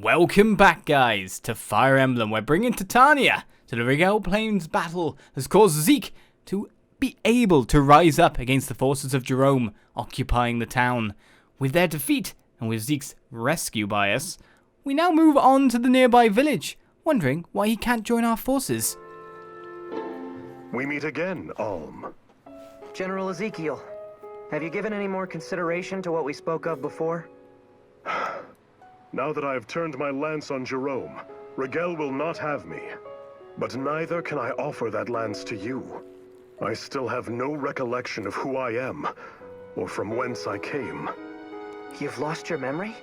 Welcome back, guys, to Fire Emblem. We're bringing Tatiana to the Rigellian Plains battle has caused Zeke to be able to rise up against the forces of Jerome occupying the town. With their defeat, and with Zeke's rescue by us, we now move on to the nearby village, wondering why he can't join our forces. We meet again, Alm. General Ezekiel, have you given any more consideration to what we spoke of before? Now that I have turned my lance on Jerome, Rigel will not have me. But neither can I offer that lance to you. I still have no recollection of who I am, or from whence I came. You've lost your memory?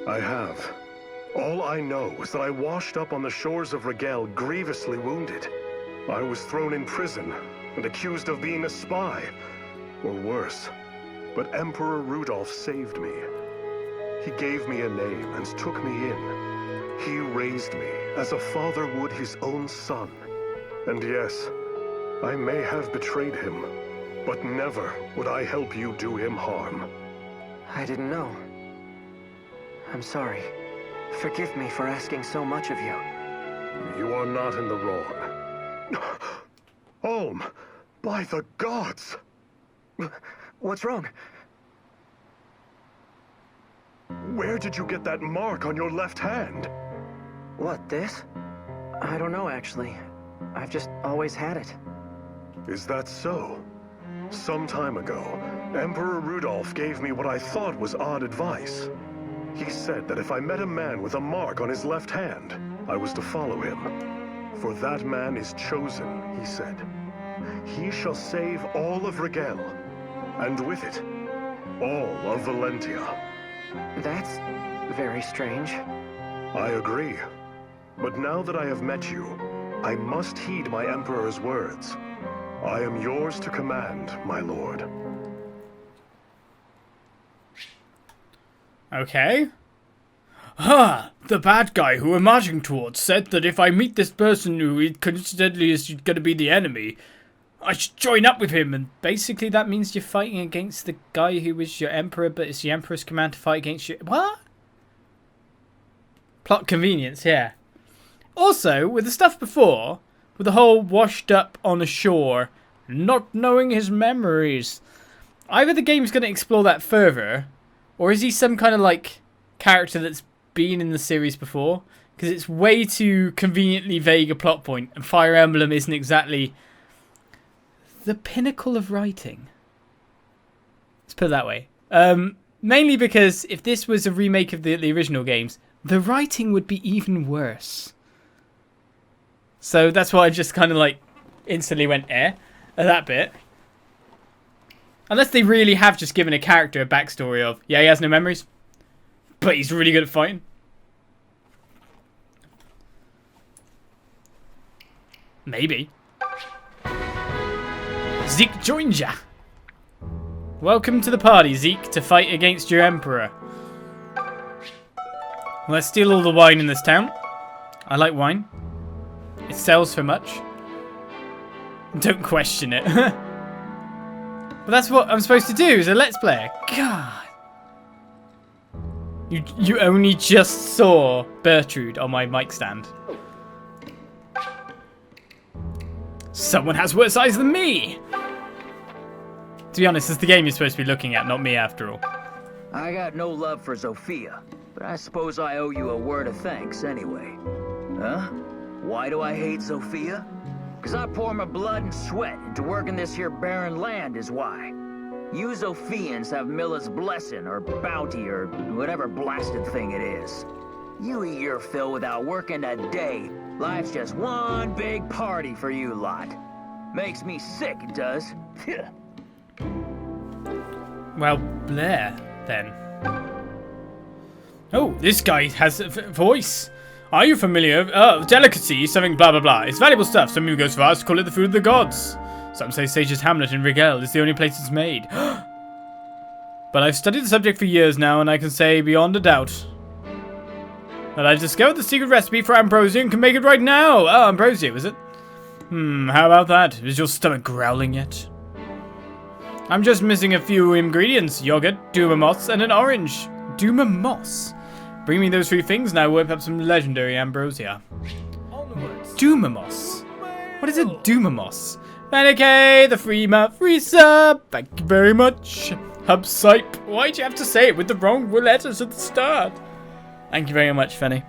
I have. All I know is that I washed up on the shores of Rigel grievously wounded. I was thrown in prison and accused of being a spy, or worse. But Emperor Rudolph saved me. He gave me a name and took me in. He raised me as a father would his own son. And yes, I may have betrayed him, but never would I help you do him harm. I didn't know. I'm sorry. Forgive me for asking so much of you. You are not in the wrong. Olm, by the gods! What's wrong? Where did you get that mark on your left hand? What, this? I don't know, actually. I've just always had it. Is that so? Some time ago, Emperor Rudolph gave me what I thought was odd advice. He said that if I met a man with a mark on his left hand, I was to follow him. For that man is chosen, he said. He shall save all of Rigel, and with it, all of Valentia. That's very strange. I agree. But now that I have met you, I must heed my Emperor's words. I am yours to command, my lord. Okay. The bad guy who we're marching towards said that if I meet this person who coincidentally is going to be the enemy, I should join up with him. And basically that means you're fighting against the guy who was your emperor, but it's the emperor's command to fight against you. What? Plot convenience, yeah. Also, with the stuff before, with the whole washed up on a shore, not knowing his memories, either the game's going to explore that further, or is he some kind of like character that's been in the series before? Because it's way too conveniently vague a plot point, and Fire Emblem isn't exactly the pinnacle of writing. Let's put it that way. Mainly because if this was a remake of the original games, the writing would be even worse. So that's why I just kind of like instantly went at that bit. Unless they really have just given a character a backstory of, yeah, he has no memories, but he's really good at fighting. Maybe. Zeke joins ya. Welcome to the party, Zeke, to fight against your emperor. Let's steal all the wine in this town. I like wine. It sells for much. Don't question it. But that's what I'm supposed to do as a Let's Player. God. You only just saw Bertrude on my mic stand. Someone has worse eyes than me! To be honest, it's the game you're supposed to be looking at, not me after all. I got no love for Zofia, but I suppose I owe you a word of thanks anyway. Huh? Why do I hate Zofia? Because I pour my blood and sweat into working this here barren land is why. You Zophians have Milla's blessing, or bounty, or whatever blasted thing it is. You eat your fill without working a day. Life's just one big party for you lot. Makes me sick, it does. Well, Blair, then. Oh, this guy has a voice. Are you familiar? Delicacy, something blah blah blah. It's valuable stuff. Some even go so far as to call it the food of the gods. Some say Sage's Hamlet in Rigel is the only place it's made. But I've studied the subject for years now, and I can say beyond a doubt that I've discovered the secret recipe for ambrosia and can make it right now. Oh, ambrosia, is it? How about that? Is your stomach growling yet? I'm just missing a few ingredients. Yogurt, Duma moss, and an orange. Duma moss? Bring me those 3 things and I whip up some legendary ambrosia. Doomamos. What is a Doomamos? Valentia, the free sub. Thank you very much. Hubsipe. Why'd you have to say it with the wrong letters at the start? Thank you very much, Fenny.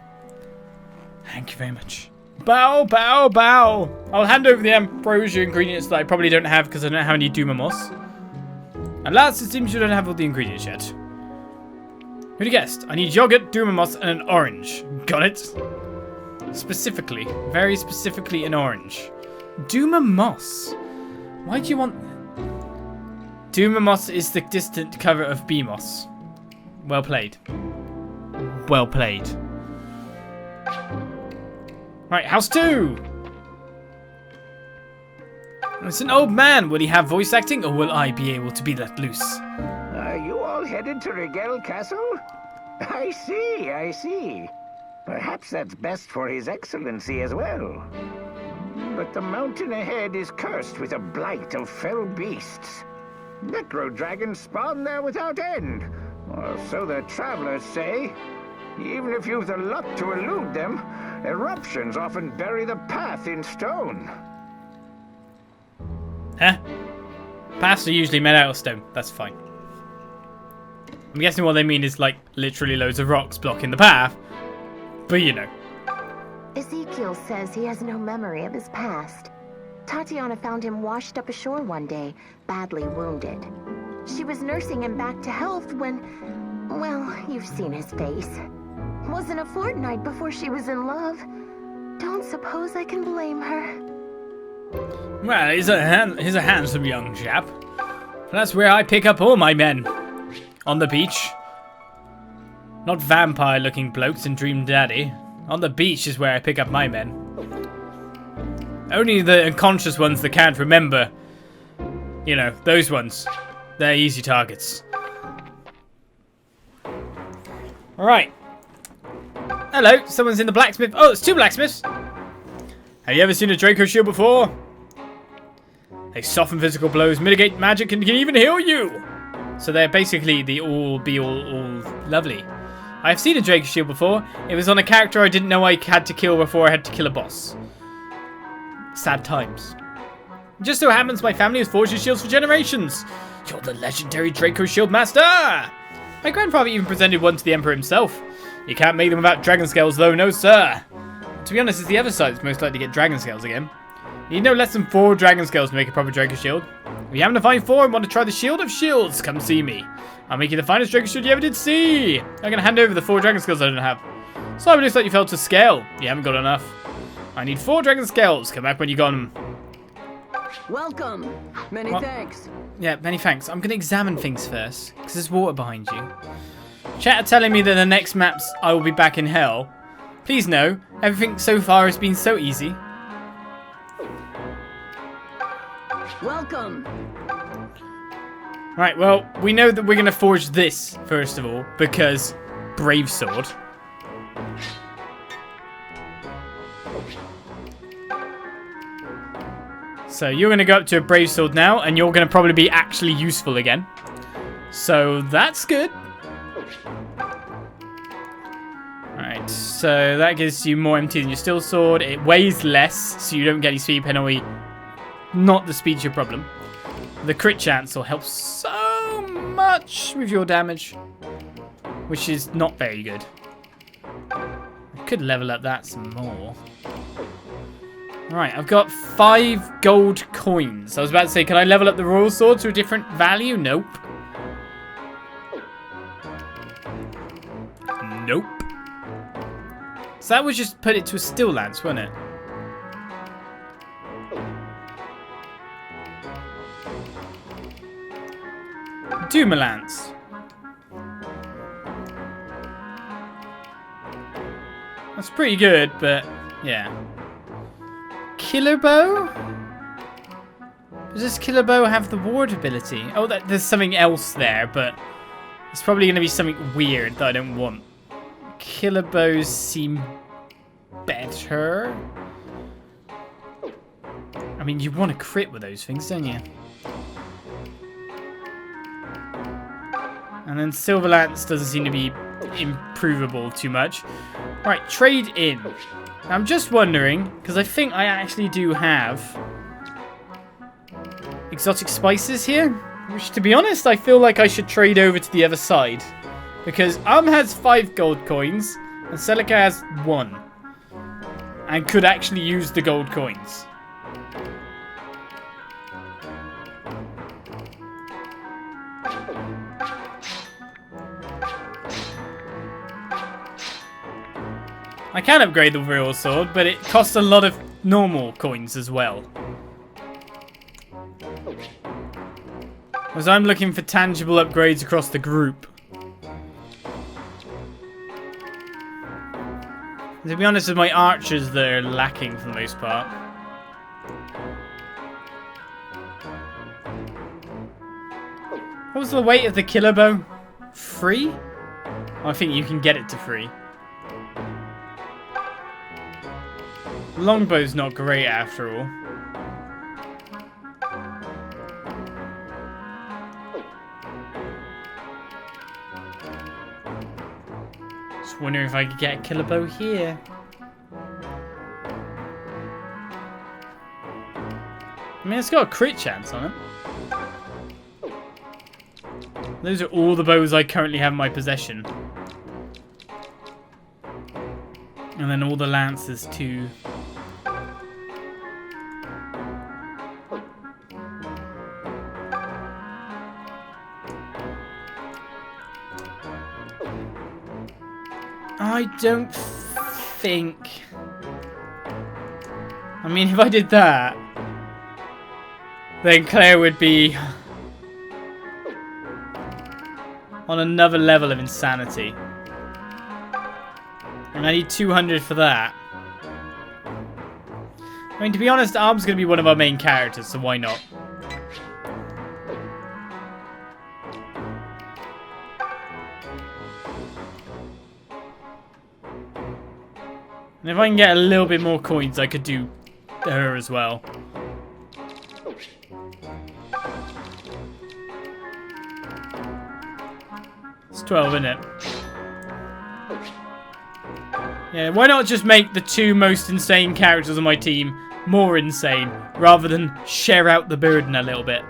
Thank you very much. Bow, bow, bow. I'll hand over the ambrosia ingredients that I probably don't have because I don't have any Doomamos. And last, it seems you don't have all the ingredients yet. Who'd have guessed? I need yogurt, Doomamos, and an orange. Got it? Specifically. Very specifically an orange. Doomamos. Why do you want... Doomamos is the distant cover of Beamos. Well played. Well played. Right, house 2! It's an old man. Will he have voice acting, or will I be able to be let loose? Are you all headed to Rigel Castle? I see, I see. Perhaps that's best for His Excellency as well. But the mountain ahead is cursed with a blight of fell beasts. Necrodragons spawn there without end, or so the travelers say. Even if you've the luck to elude them, eruptions often bury the path in stone. Huh? Paths are usually made out of stone. That's fine. I'm guessing what they mean is, like, literally loads of rocks blocking the path. But you know. Ezekiel says he has no memory of his past. Tatiana found him washed up ashore one day, badly wounded. She was nursing him back to health when... well, you've seen his face. Wasn't a fortnight before she was in love. Don't suppose I can blame her. Well, he's a handsome young chap. That's where I pick up all my men. On the beach. Not vampire-looking blokes in Dream Daddy. On the beach is where I pick up my men. Only the unconscious ones that can't remember. You know, those ones. They're easy targets. Alright. Hello, someone's in the blacksmith. Oh, it's 2 blacksmiths. Have you ever seen a Draco shield before? They soften physical blows, mitigate magic, and can even heal you. So they're basically the all lovely. I've seen a Draco shield before. It was on a character I didn't know I had to kill before I had to kill a boss. Sad times. It just so happens my family has forged these shields for generations. You're the legendary Draco shield master. My grandfather even presented one to the Emperor himself. You can't make them without dragon scales though, no sir. To be honest, it's the other side that's most likely to get dragon scales again. You need no less than 4 dragon scales to make a proper Draco shield. If you happen to find 4 and want to try the shield of shields, come see me. I'll make you the finest Draco shield you ever did see. I'm going to hand over the 4 dragon scales I don't have. So it looks like you fell to scale. You haven't got enough. I need 4 dragon scales. Come back when you got them. Welcome. Many thanks. Yeah, many thanks. I'm going to examine things first, because there's water behind you. Chat are telling me that the next maps I will be back in hell. Please know, everything so far has been so easy. Welcome. Right, well, we know that we're going to forge this, first of all, because Brave Sword. So you're going to go up to a Brave Sword now, and you're going to probably be actually useful again. So that's good. Alright, so that gives you more MT than your Steel Sword. It weighs less, so you don't get any speed penalty. Not the speed's your problem. The crit chance will help so much with your damage, which is not very good. I could level up that some more. Right, I've got 5 gold coins. I was about to say, can I level up the Royal Sword to a different value? Nope. Nope. So that would just put it to a Steel Lance, wouldn't it? Lance. That's pretty good, but yeah. Killer Bow? Does this Killer Bow have the ward ability? Oh, there's something else there, but it's probably going to be something weird that I don't want. Killer Bows seem better. I mean, you want to crit with those things, don't you? And then Silver Lance doesn't seem to be improvable too much. Right, trade in. I'm just wondering, because I think I actually do have exotic spices here, which, to be honest, I feel like I should trade over to the other side. Because has 5 gold coins, and Celica has 1. And could actually use the gold coins. I can upgrade the real sword, but it costs a lot of normal coins as well. As I'm looking for tangible upgrades across the group. To be honest with my archers, they're lacking for the most part. What was the weight of the killer bow? 3? Oh, I think you can get it to 3. Longbow's not great after all. Just wondering if I could get a killer bow here. I mean, it's got a crit chance on it. Those are all the bows I currently have in my possession. And then all the lances too. I don't think... I mean, if I did that, then Claire would be on another level of insanity. And I need 200 for that. I mean, to be honest, Arb's going to be one of our main characters, so why not? And if I can get a little bit more coins, I could do her as well. It's 12, isn't it? Yeah, why not just make the 2 most insane characters on my team more insane, rather than share out the burden a little bit?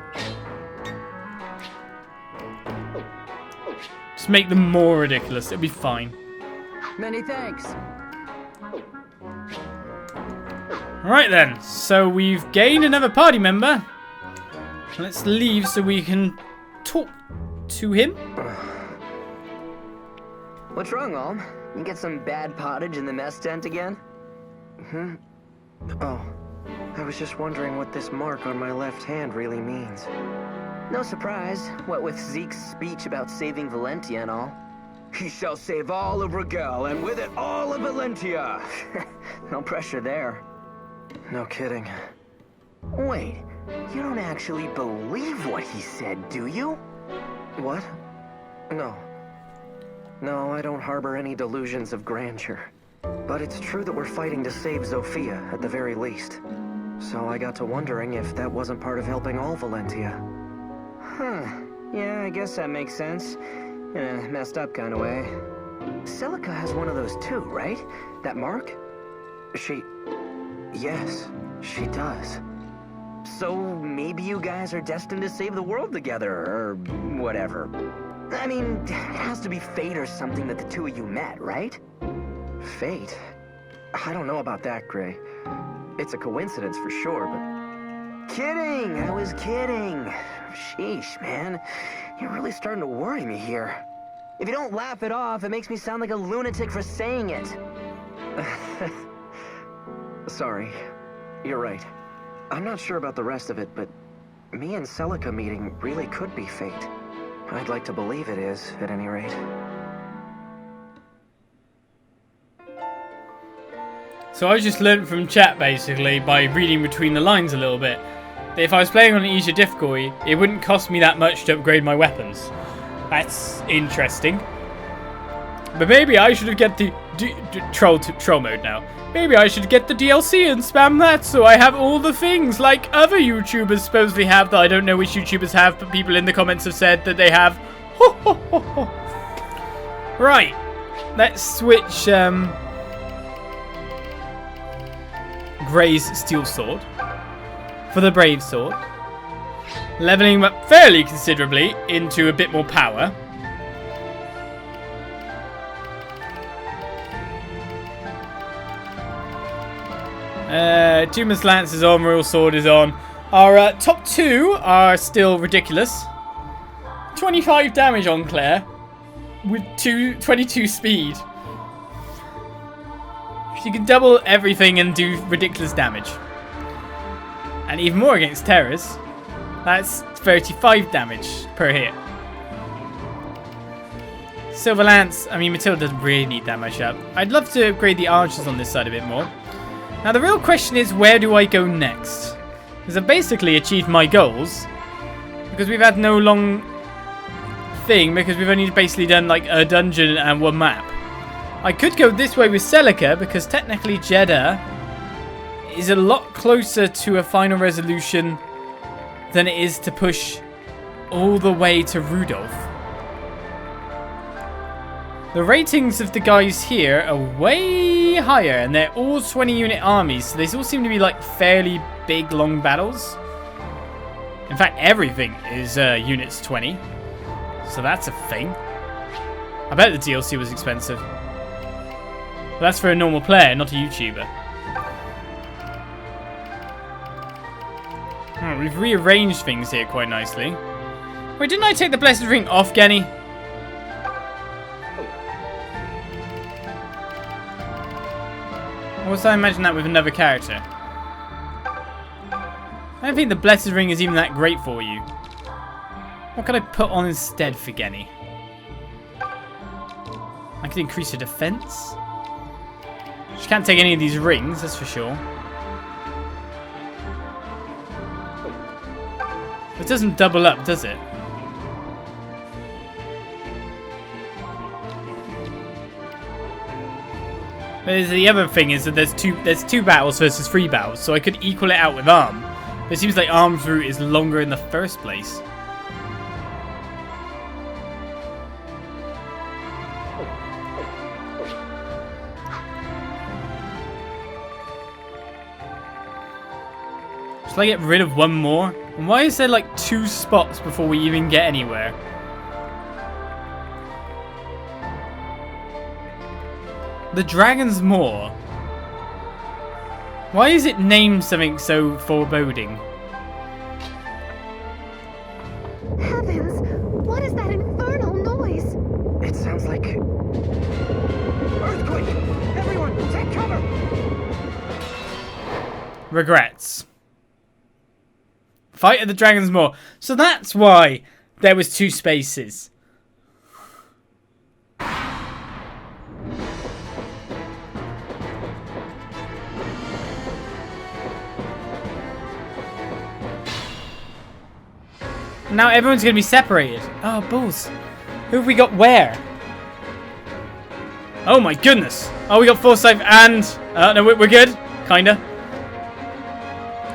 Just make them more ridiculous, it'll be fine. Many thanks. Alright then, so we've gained another party member. Let's leave so we can talk to him. What's wrong, Alm? You get some bad pottage in the mess tent again? Oh, I was just wondering what this mark on my left hand really means. No surprise, what with Zeke's speech about saving Valentia and all. He shall save all of Rigel, and with it all of Valentia. No pressure there. No kidding. Wait, you don't actually believe what he said, do you? What? No. No, I don't harbor any delusions of grandeur. But it's true that we're fighting to save Zofia, at the very least. So I got to wondering if that wasn't part of helping all Valentia. Huh. Yeah, I guess that makes sense. In a messed up kind of way. Celica has one of those too, right? That mark? Yes, she does. So maybe you guys are destined to save the world together, or whatever. I mean, it has to be fate or something that the 2 of you met, right? Fate? I don't know about that, Gray. It's a coincidence for sure, but... Kidding! I was kidding. Sheesh, man. You're really starting to worry me here. If you don't laugh it off, it makes me sound like a lunatic for saying it. Sorry. You're right. I'm not sure about the rest of it, but me and Celica meeting really could be fate. I'd like to believe it is, at any rate. So I just learned from chat, basically, by reading between the lines a little bit, that if I was playing on an easier difficulty, it wouldn't cost me that much to upgrade my weapons. That's interesting. But maybe I should have get the troll mode now. Maybe I should get the DLC and spam that so I have all the things like other YouTubers supposedly have that I don't know which YouTubers have, but people in the comments have said that they have. Right. let's switch Gray's steel sword for the brave sword, leveling him up fairly considerably into a bit more power. Dumas Lance is on, Royal Sword is on. Our top two are still ridiculous. 25 damage on Claire with 22 speed. She can double everything and do ridiculous damage. And even more against terrors. That's 35 damage per hit. Silver Lance, I mean Matilda doesn't really need that much up. I'd love to upgrade the archers on this side a bit more. Now the real question is, where do I go next? Because I've basically achieved my goals. Because we've had no long thing, because we've only basically done like a dungeon and one map. I could go this way with Celica, because technically Jeddah is a lot closer to a final resolution than it is to push all the way to Rudolph. The ratings of the guys here are way higher, and they're all 20 unit armies, so they all seem to be like fairly big, long battles. In fact, everything is units 20, so that's a thing. I bet the DLC was expensive. But that's for a normal player, not a YouTuber. Oh, we've rearranged things here quite nicely. Wait, didn't I take the Blessed Ring off, Genny? Or was I imagine that with another character? I don't think the Blessed Ring is even that great for you. What can I put on instead for Genny? I could increase her defense. She can't take any of these rings, that's for sure. It doesn't double up, does it? But the other thing is that there's two battles versus 3 battles, so I could equal it out with arm. But it seems like arm's route is longer in the first place. Shall I get rid of one more? And why is there like 2 spots before we even get anywhere? The Dragon's Maw. Why is it named something so foreboding? Heavens! What is that infernal noise? It sounds like... Earthquake! Everyone, take cover! Regrets. Fight at the Dragon's Maw. So that's why there was 2 spaces. Now everyone's going to be separated. Oh, balls. Who have we got where? Oh my goodness. Oh, we got Forsyth and... no, we're good. Kinda.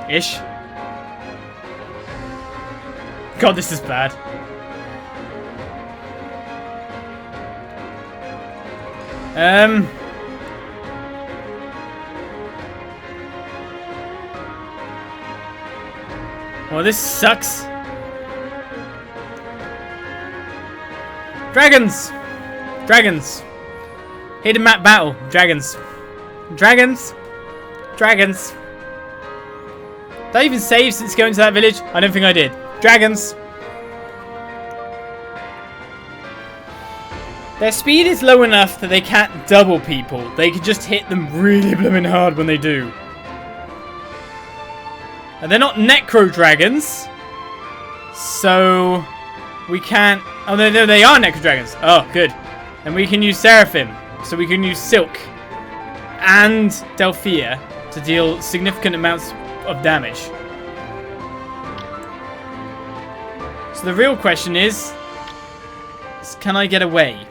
Ish. God, this is bad. Well, this sucks. Dragons! Dragons! Hidden map battle. Dragons. Dragons. Dragons. Did I even save since going to that village? I don't think I did. Dragons. Their speed is low enough that they can't double people. They can just hit them really blooming hard when they do. And they're not Necrodragons. So... we can't... oh, no, they are Necrodragons. Oh, good. And we can use Seraphim. So we can use Silk and Delphia to deal significant amounts of damage. So the real question is can I get away?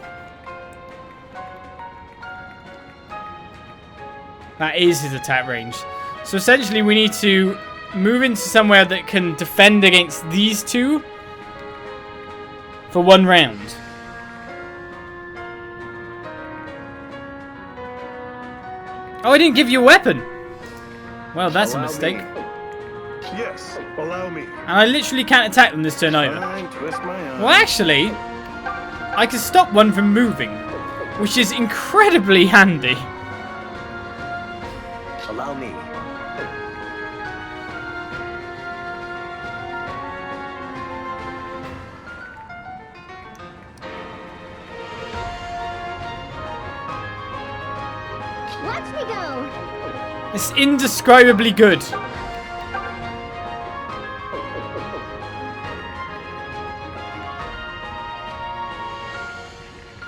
That is his attack range. So essentially we need to move into somewhere that can defend against these 2 for 1 round. Oh, I didn't give you a weapon. Well, that's a Allow mistake. me. Yes, allow me. And I literally can't attack them this turn either. Fine, twist my arm. Well, actually, I can stop one from moving, which is incredibly handy. Allow me. Watch me go! It's indescribably good.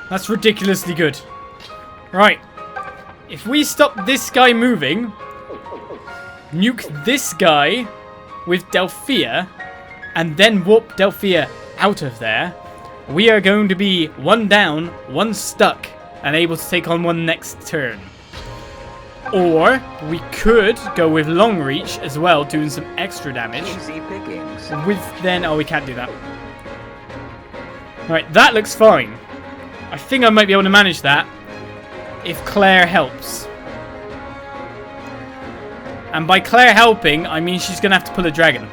That's ridiculously good. Right. If we stop this guy moving, nuke this guy with Delphia, and then warp Delphia out of there, we are going to be one down, one stuck, and able to take on one next turn. Or we could go with long reach as well, doing some extra damage. Easy pickings. With then, oh, we can't do that. Right, that looks fine. I think I might be able to manage that if Claire helps. And by Claire helping, I mean she's going to have to pull a dragon.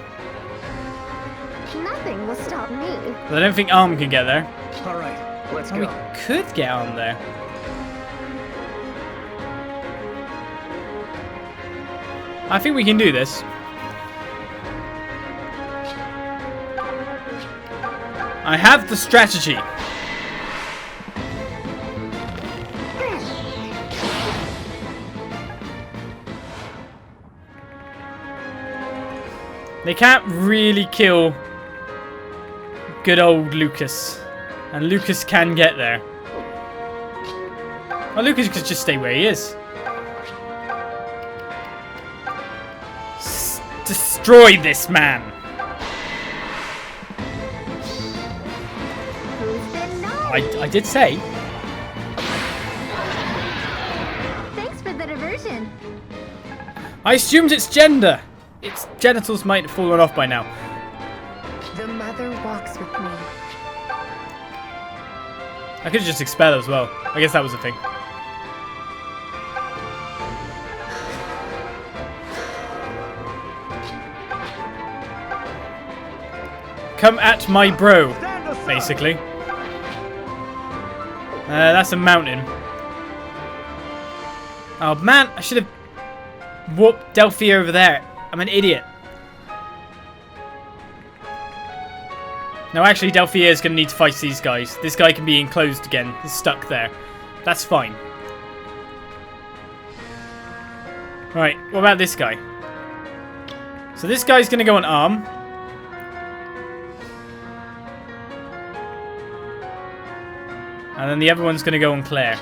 Nothing will stop me. But I don't think Arm can get there. All right, let's Oh, go. we could get Arm there. I think we can do this. I have the strategy. They can't really kill good old Lucas. And Lucas can get there. Well, Lucas could just stay where he is. Destroy this man. Who's been naughty? I did say. Thanks for the diversion. I assumed it's gender. Its genitals might have fallen off by now. The mother walks with me. I could just expel as well. I guess that was the thing. Come at my bro, basically. That's a mountain. Oh man, I should have warped Delphia over there. I'm an idiot. No, actually, Delphia is going to need to fight these guys. This guy can be enclosed again. He's stuck there. That's fine. Right, what about this guy? So this guy's going to go on Arm. And then the other one's going to go on Claire.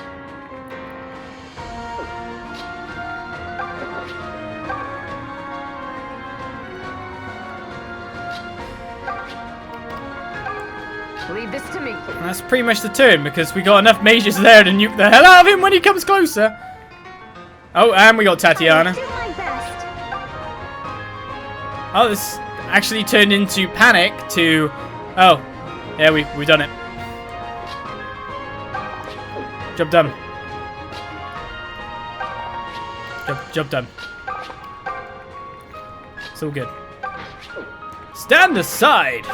Leave this to me. And that's pretty much the turn, because we got enough mages there to nuke the hell out of him when he comes closer. Oh, and we got Tatiana. Do my best. Oh, this actually turned into panic to... Oh, yeah, we've done it. Job done. Job done. It's all good. Stand aside!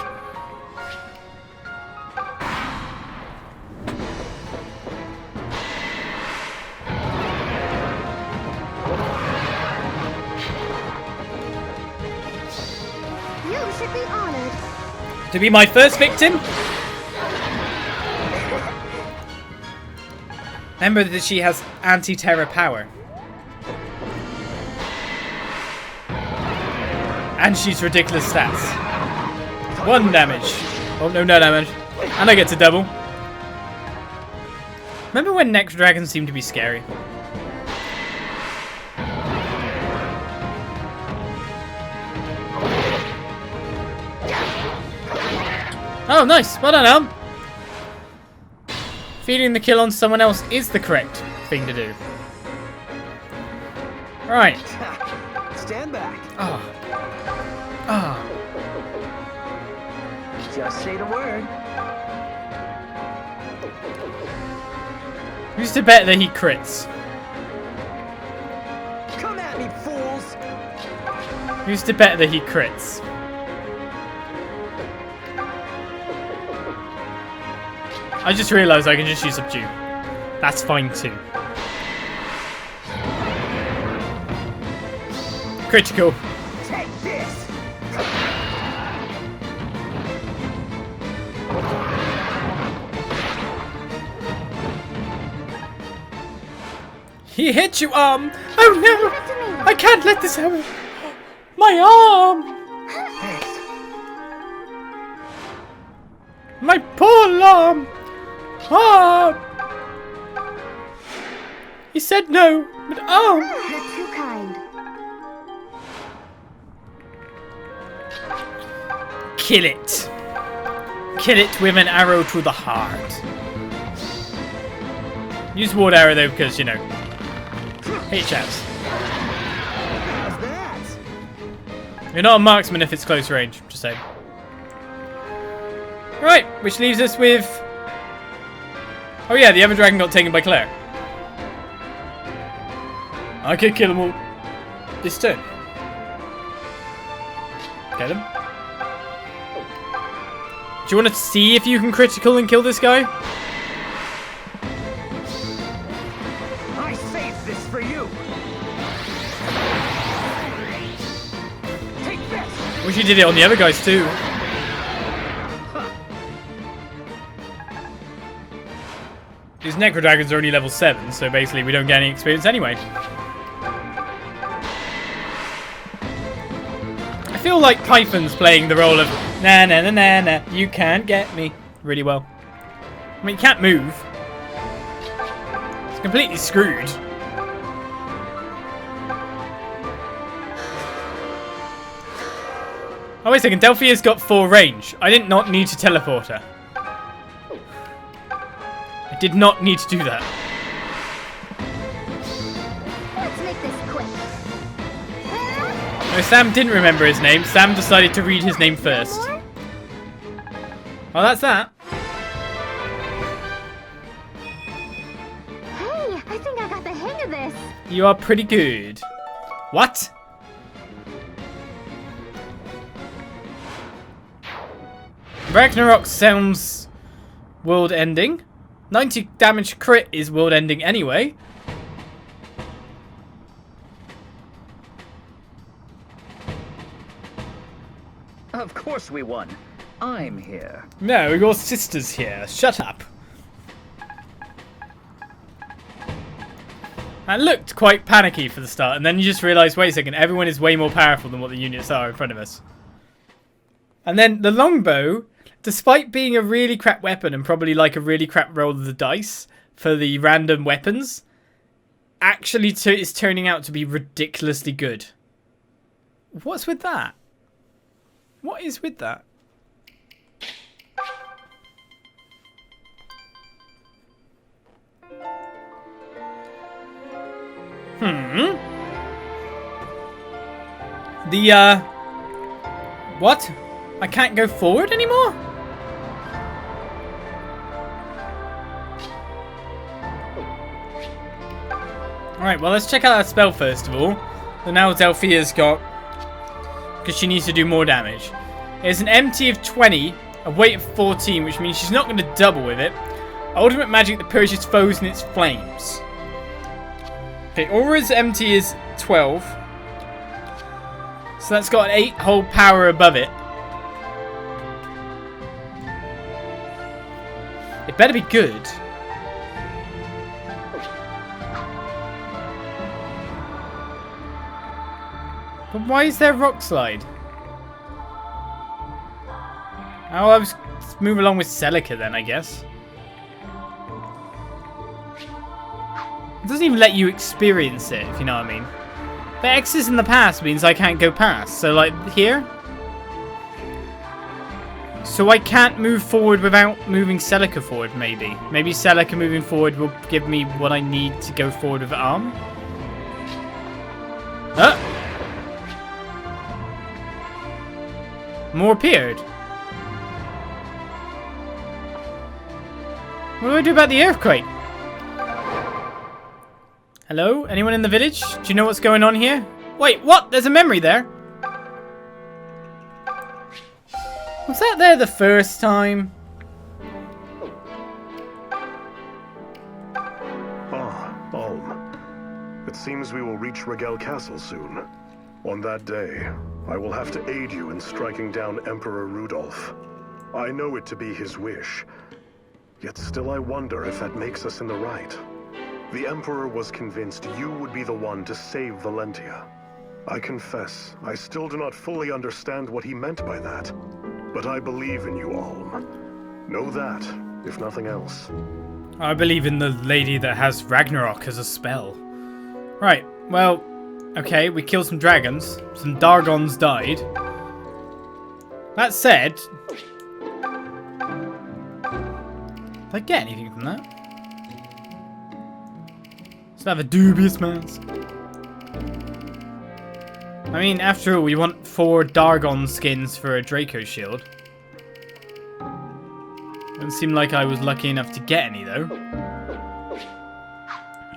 You should be honored. To be my first victim? Remember that she has anti-terror power. And she's ridiculous stats. 1 damage. Oh, no damage. And I get to double. Remember when Necrodragon seemed to be scary? Oh, nice. Well done, Elm. Feeding the kill on someone else is the correct thing to do. Right. Stand back. Ah. Just say the word. Who's to bet that he crits? Who's to bet that he crits? I just realised I can just use Subdue. That's fine too. Critical. Take this! He hit you, arm! Oh Give no! it to me. I can't let this happen! My arm! My poor arm! Arm! He said no, but arm! You're too kind. Kill it! Kill it with an arrow to the heart. Use ward arrow though, because, you know, hit chaps. How's that? You're not a marksman if it's close range, just saying. Right, which leaves us with... Oh yeah, the other dragon got taken by Claire. I could kill them all this turn. Get him. Do you want to see if you can critical and kill this guy? I saved this for you! Take this! Wish you did it on the other guys too. These Necrodragons are only level 7, so basically we don't get any experience anyway. I feel like Python's playing the role of na na na na na, you can't get me really well. I mean, you can't move. It's completely screwed. Oh wait a second, Delphia's got 4 range. I did not need to teleport her. I did not need to do that. Let's make this quick. No, Sam didn't remember his name. Sam decided to read his name first. More? Well, that's that. Hey, I think I got the hang of this. You are pretty good. What? Ragnarok sounds world ending. 90 damage crit is world ending anyway. Of course we won. I'm here. No, your sister's here. Shut up. That looked quite panicky for the start, and then you just realise, wait a second, everyone is way more powerful than what the units are in front of us. And then the longbow, despite being a really crap weapon and probably like a really crap roll of the dice for the random weapons, actually is turning out to be ridiculously good. What's with that? What is with that? What? I can't go forward anymore? Alright, well, let's check out that spell first of all. So now Delphia's got... because she needs to do more damage. It's an MT of 20, a weight of 14, which means she's not going to double with it. Ultimate magic that purges foes in its flames. Okay, Aura's MT is 12. So that's got an 8 whole power above it. It better be good. But why is there rock slide? Oh, I'll just move along with Celica then, I guess. It doesn't even let you experience it, if you know what I mean. The X's in the past means I can't go past. So, like, here? So I can't move forward without moving Celica forward, maybe. Maybe Celica moving forward will give me what I need to go forward with arm. More appeared. What do I do about the earthquake? Hello? Anyone in the village? Do you know what's going on here? Wait, what? There's a memory there? Was that there the first time? Ah, Ulm. It seems we will reach Rigel Castle soon. On that day, I will have to aid you in striking down Emperor Rudolph. I know it to be his wish, yet still I wonder if that makes us in the right. The Emperor was convinced you would be the one to save Valentia. I confess, I still do not fully understand what he meant by that. But I believe in you, Ulm. Know that, if nothing else. I believe in the lady that has Ragnarok as a spell. Right, well, okay, we killed some dragons. Some Dargons died. That said... Did I get anything from that? Still have a dubious mask. I mean, after all, we want 4 Dargon skins for a Draco shield. Doesn't seem like I was lucky enough to get any, though.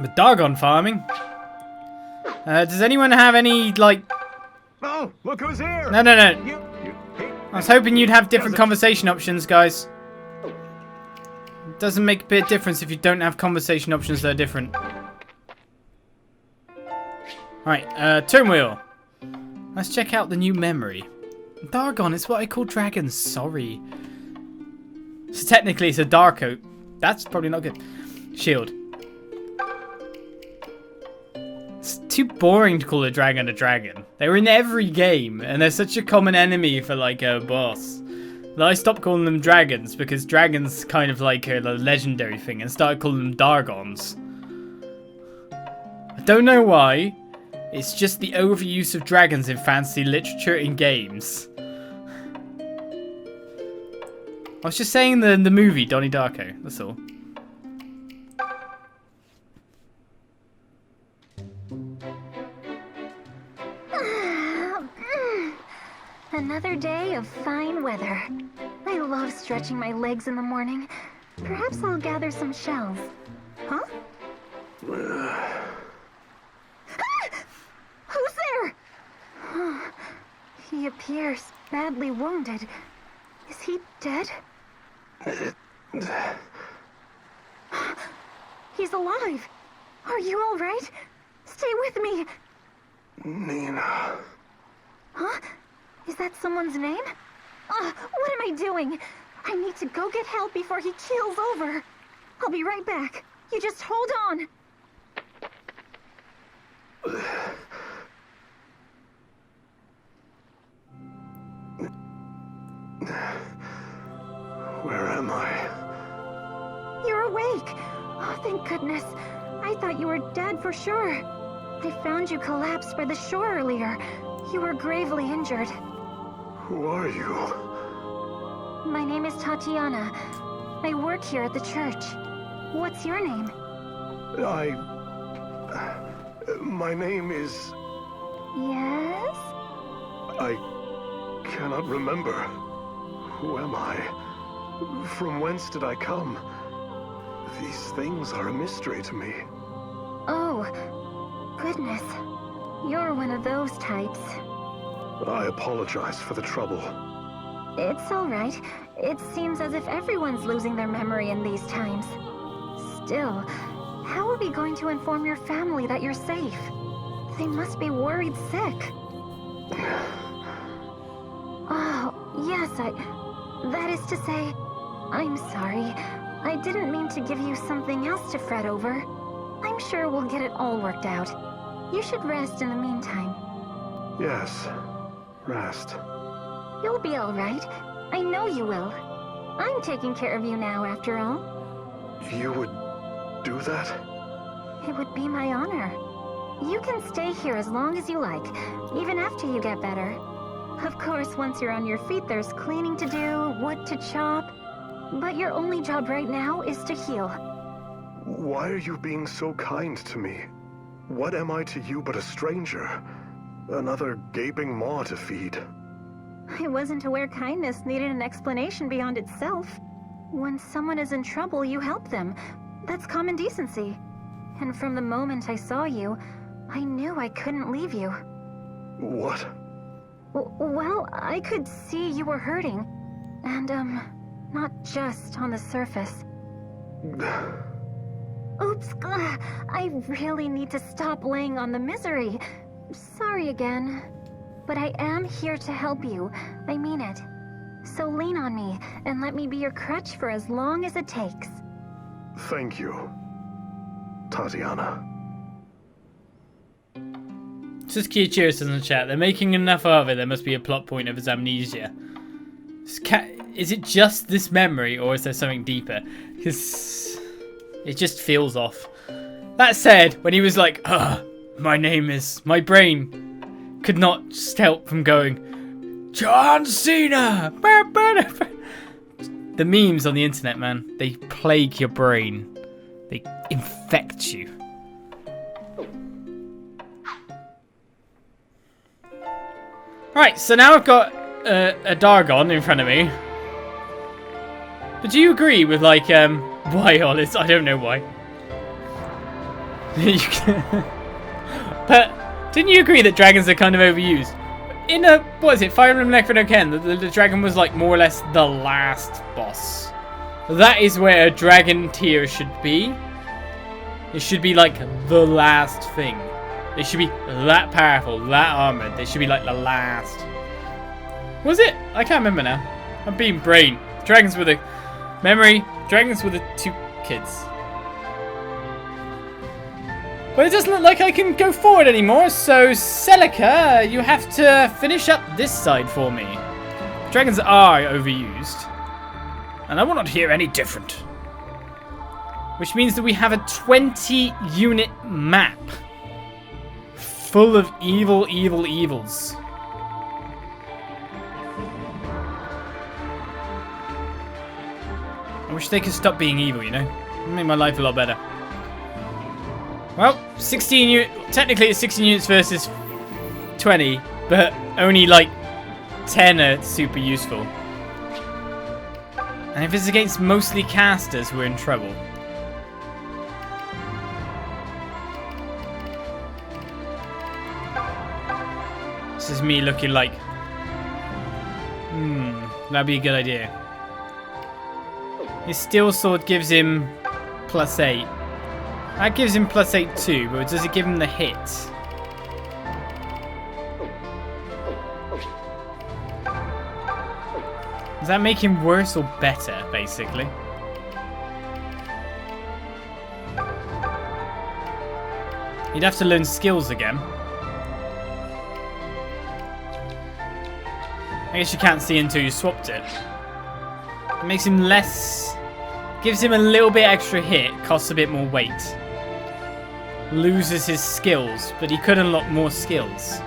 But Dargon farming. Does anyone have any, like... Oh, look who's here! No. Hey, I was hoping you'd have different conversation options, guys. It doesn't make a bit of difference if you don't have conversation options that are different. Alright, Turmoil. Let's check out the new memory. Dargon is what I call dragons, sorry. So technically it's a Darko. That's probably not good. Shield. It's too boring to call a dragon a dragon. They're in every game, and they're such a common enemy for like a boss. But I stopped calling them dragons because dragons kind of like a legendary thing and started calling them Dargons. I don't know why. It's just the overuse of dragons in fantasy literature in games. I was just saying the movie Donnie Darko, that's all. Another day of fine weather. I love stretching my legs in the morning. Perhaps I'll gather some shells. Huh? Who's there? He appears badly wounded. Is he dead? He's alive. Are you all right? Stay with me. Nina. Huh? Is that someone's name? What am I doing? I need to go get help before he keels over. I'll be right back. You just hold on. Where am I? You're awake. Oh, thank goodness. I thought you were dead for sure. I found you collapsed by the shore earlier. You were gravely injured. Who are you? My name is Tatiana. I work here at the church. What's your name? My name is... Yes? I cannot remember. Who am I? From whence did I come? These things are a mystery to me. Oh, goodness. You're one of those types. I apologize for the trouble. It's all right. It seems as if everyone's losing their memory in these times. Still, how are we going to inform your family that you're safe? They must be worried sick. Oh, yes, that is to say, I'm sorry. I didn't mean to give you something else to fret over. I'm sure we'll get it all worked out. You should rest in the meantime. Yes, rest. You'll be all right. I know you will. I'm taking care of you now, after all. You would do that? It would be my honor. You can stay here as long as you like, even after you get better. Of course, once you're on your feet, there's cleaning to do, wood to chop. But your only job right now is to heal. Why are you being so kind to me? What am I to you but a stranger? Another gaping maw to feed. I wasn't aware kindness needed an explanation beyond itself. When someone is in trouble, you help them. That's common decency. And from the moment I saw you, I knew I couldn't leave you. What? Well, I could see you were hurting. And, not just on the surface. Oops, I really need to stop laying on the misery. Sorry again. But I am here to help you. I mean it. So lean on me, and let me be your crutch for as long as it takes. Thank you, Tatiana. Just curious in the chat. They're making enough of it. There must be a plot point of his amnesia. Is it just this memory, or is there something deeper? Because it just feels off. That said, when he was like, my brain could not just help from going, John Cena! The memes on the internet, man, they plague your brain. They infect you. Right, so now I've got a Dargon in front of me. But do you agree with, like, why, Olis? I don't know why. But didn't you agree that dragons are kind of overused? In what is it, Fire Emblem Necrodragon, the dragon was, like, more or less the last boss. That is where a dragon tier should be. It should be, like, the last thing. They should be that powerful, that armored. They should be like the last. Was it? I can't remember now. I'm being brain. Dragons with a memory. Dragons with the 2 kids. But it doesn't look like I can go forward anymore. So Celica, you have to finish up this side for me. Dragons are overused, and I will not hear any different. Which means that we have a 20-unit map. Full of evils. I wish they could stop being evil, you know? It'd make my life a lot better. Well, 16 units. Technically it's 16 units versus 20, but only like 10 are super useful. And if it's against mostly casters, we're in trouble. This is me looking like, that'd be a good idea. His steel sword gives him +8. That gives him +8 too, but does it give him the hit? Does that make him worse or better, basically? He'd have to learn skills again. I guess you can't see until you swapped it. It makes him less... Gives him a little bit extra hit, costs a bit more weight. Loses his skills, but he could unlock more skills.